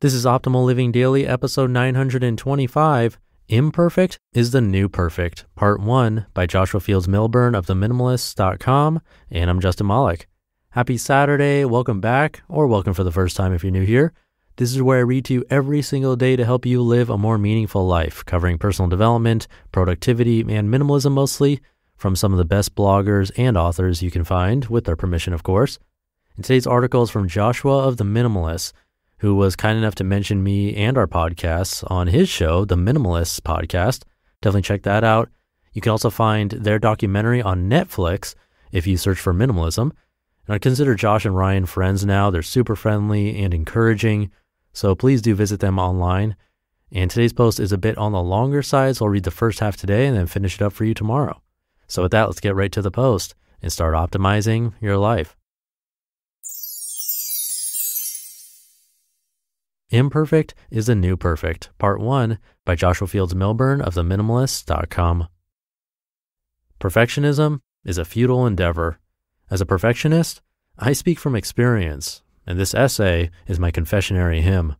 This is Optimal Living Daily, episode 925, Imperfect is the New Perfect, Part 1 by Joshua Fields Millburn of Minimalists.com, and I'm Justin Malik. Happy Saturday, welcome back, or welcome for the first time if you're new here. This is where I read to you every single day to help you live a more meaningful life, covering personal development, productivity, and minimalism mostly, from some of the best bloggers and authors you can find, with their permission of course. And today's article is from Joshua of the Minimalists, who was kind enough to mention me and our podcasts on his show, the Minimalists podcast. Definitely check that out. You can also find their documentary on Netflix if you search for minimalism. And I consider Josh and Ryan friends now. They're super friendly and encouraging, so please do visit them online. And today's post is a bit on the longer side, so I'll read the first half today and then finish it up for you tomorrow. So with that, let's get right to the post and start optimizing your life. Imperfect is the New Perfect, Part 1 by Joshua Fields Millburn of Minimalists.com. Perfectionism is a futile endeavor. As a perfectionist, I speak from experience, and this essay is my confessionary hymn.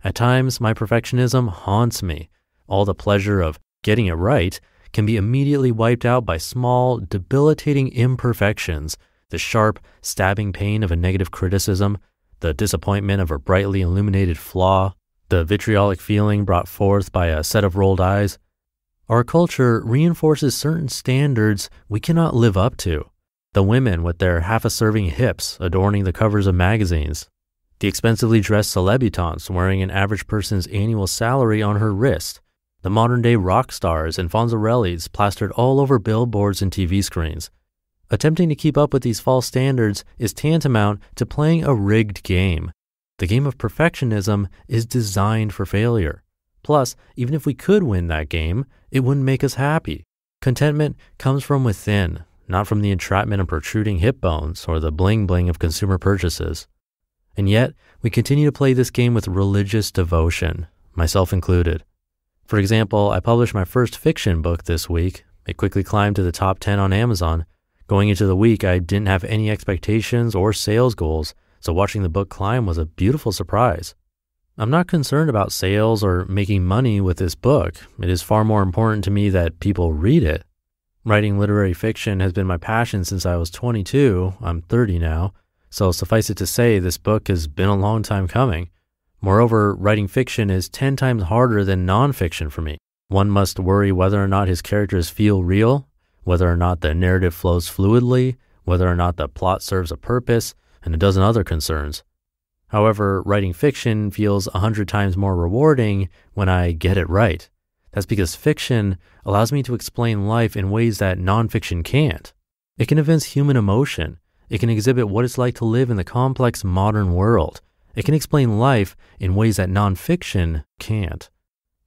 At times, my perfectionism haunts me. All the pleasure of getting it right can be immediately wiped out by small, debilitating imperfections, the sharp, stabbing pain of a negative criticism, the disappointment of a brightly illuminated flaw, the vitriolic feeling brought forth by a set of rolled eyes. Our culture reinforces certain standards we cannot live up to. The women with their half-a-serving hips adorning the covers of magazines. The expensively dressed celebutantes wearing an average person's annual salary on her wrist. The modern-day rock stars and Fonzarellis plastered all over billboards and TV screens. Attempting to keep up with these false standards is tantamount to playing a rigged game. The game of perfectionism is designed for failure. Plus, even if we could win that game, it wouldn't make us happy. Contentment comes from within, not from the entrapment of protruding hip bones or the bling-bling of consumer purchases. And yet, we continue to play this game with religious devotion, myself included. For example, I published my first fiction book this week. It quickly climbed to the top 10 on Amazon. Going into the week, I didn't have any expectations or sales goals, so watching the book climb was a beautiful surprise. I'm not concerned about sales or making money with this book. It is far more important to me that people read it. Writing literary fiction has been my passion since I was 22. I'm 30 now, so suffice it to say this book has been a long time coming. Moreover, writing fiction is 10 times harder than nonfiction for me. One must worry whether or not his characters feel real, whether or not the narrative flows fluidly, whether or not the plot serves a purpose, and a dozen other concerns. However, writing fiction feels 100 times more rewarding when I get it right. That's because fiction allows me to explain life in ways that nonfiction can't. It can evince human emotion. It can exhibit what it's like to live in the complex modern world. It can explain life in ways that nonfiction can't.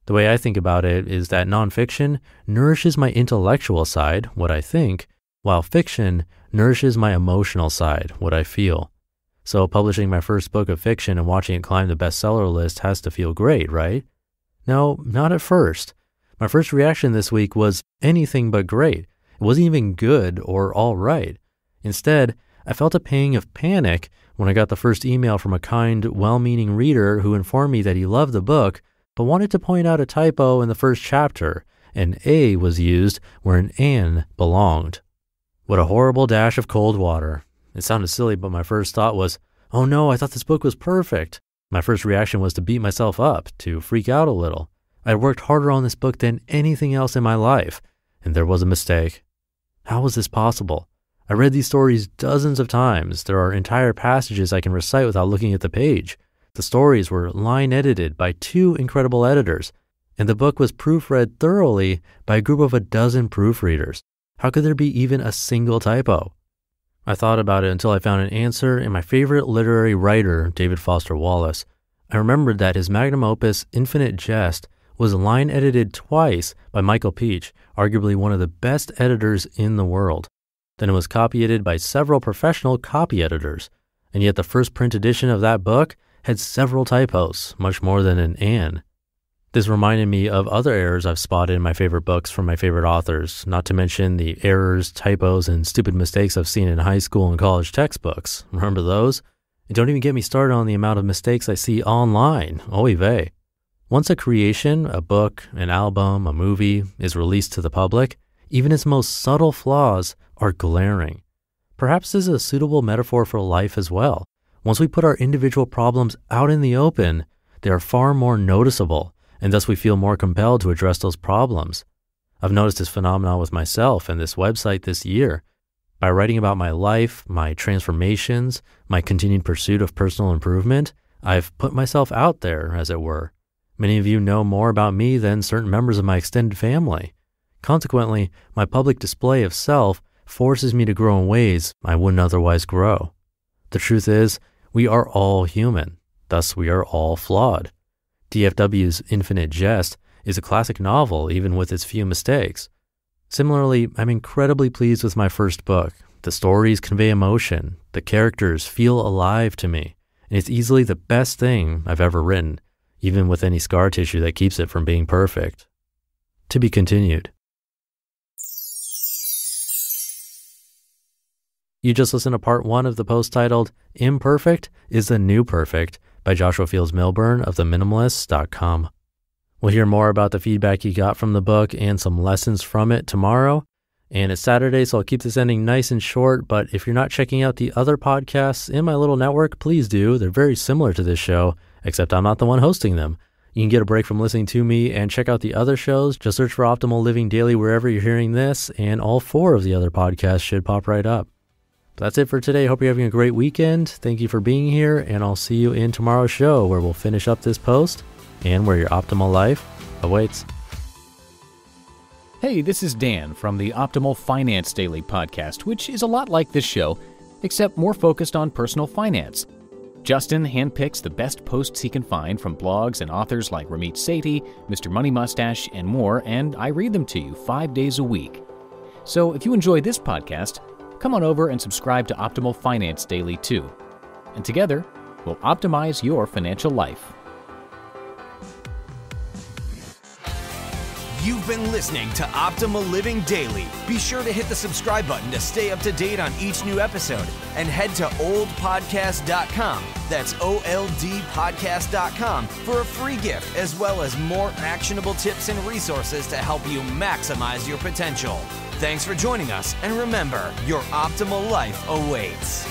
The way I think about it is that nonfiction nourishes my intellectual side, what I think, while fiction nourishes my emotional side, what I feel. So publishing my first book of fiction and watching it climb the bestseller list has to feel great, right? No, not at first. My first reaction this week was anything but great. It wasn't even good or all right. Instead, I felt a pang of panic when I got the first email from a kind, well-meaning reader who informed me that he loved the book, but wanted to point out a typo in the first chapter. An A was used where an N belonged. What a horrible dash of cold water. It sounded silly, but my first thought was, oh no, I thought this book was perfect. My first reaction was to beat myself up, to freak out a little. I had worked harder on this book than anything else in my life, and there was a mistake. How was this possible? I read these stories dozens of times. There are entire passages I can recite without looking at the page. The stories were line edited by 2 incredible editors, and the book was proofread thoroughly by a group of a dozen proofreaders. How could there be even a single typo? I thought about it until I found an answer in my favorite literary writer, David Foster Wallace. I remembered that his magnum opus, Infinite Jest, was line edited twice by Michael Peach, arguably one of the best editors in the world. Then it was copy edited by several professional copy editors, and yet the first print edition of that book had several typos, much more than an "and." This reminded me of other errors I've spotted in my favorite books from my favorite authors, not to mention the errors, typos, and stupid mistakes I've seen in high school and college textbooks. Remember those? And don't even get me started on the amount of mistakes I see online. Oy vey. Once a creation, a book, an album, a movie, is released to the public, even its most subtle flaws are glaring. Perhaps this is a suitable metaphor for life as well. Once we put our individual problems out in the open, they are far more noticeable, and thus we feel more compelled to address those problems. I've noticed this phenomenon with myself and this website this year. By writing about my life, my transformations, my continued pursuit of personal improvement, I've put myself out there, as it were. Many of you know more about me than certain members of my extended family. Consequently, my public display of self forces me to grow in ways I wouldn't otherwise grow. The truth is, we are all human. Thus, we are all flawed. DFW's Infinite Jest is a classic novel, even with its few mistakes. Similarly, I'm incredibly pleased with my first book. The stories convey emotion, the characters feel alive to me, and it's easily the best thing I've ever written, even with any scar tissue that keeps it from being perfect. To be continued. You just listened to part 1 of the post titled, Imperfect is the New Perfect by Joshua Fields Millburn of the Minimalists.com. We'll hear more about the feedback you got from the book and some lessons from it tomorrow. And it's Saturday, so I'll keep this ending nice and short, but if you're not checking out the other podcasts in my little network, please do. They're very similar to this show, except I'm not the one hosting them. You can get a break from listening to me and check out the other shows. Just search for Optimal Living Daily wherever you're hearing this, and all 4 of the other podcasts should pop right up. That's it for today. Hope you're having a great weekend. Thank you for being here, and I'll see you in tomorrow's show where we'll finish up this post and where your optimal life awaits. Hey, this is Dan from the Optimal Finance Daily podcast, which is a lot like this show, except more focused on personal finance. Justin handpicks the best posts he can find from blogs and authors like Ramit Sethi, Mr. Money Mustache, and more, and I read them to you 5 days a week. So if you enjoy this podcast, come on over and subscribe to Optimal Finance Daily too. And together, we'll optimize your financial life. You've been listening to Optimal Living Daily. Be sure to hit the subscribe button to stay up to date on each new episode. And head to oldpodcast.com, that's OLDpodcast.com, for a free gift as well as more actionable tips and resources to help you maximize your potential. Thanks for joining us, and remember, your optimal life awaits.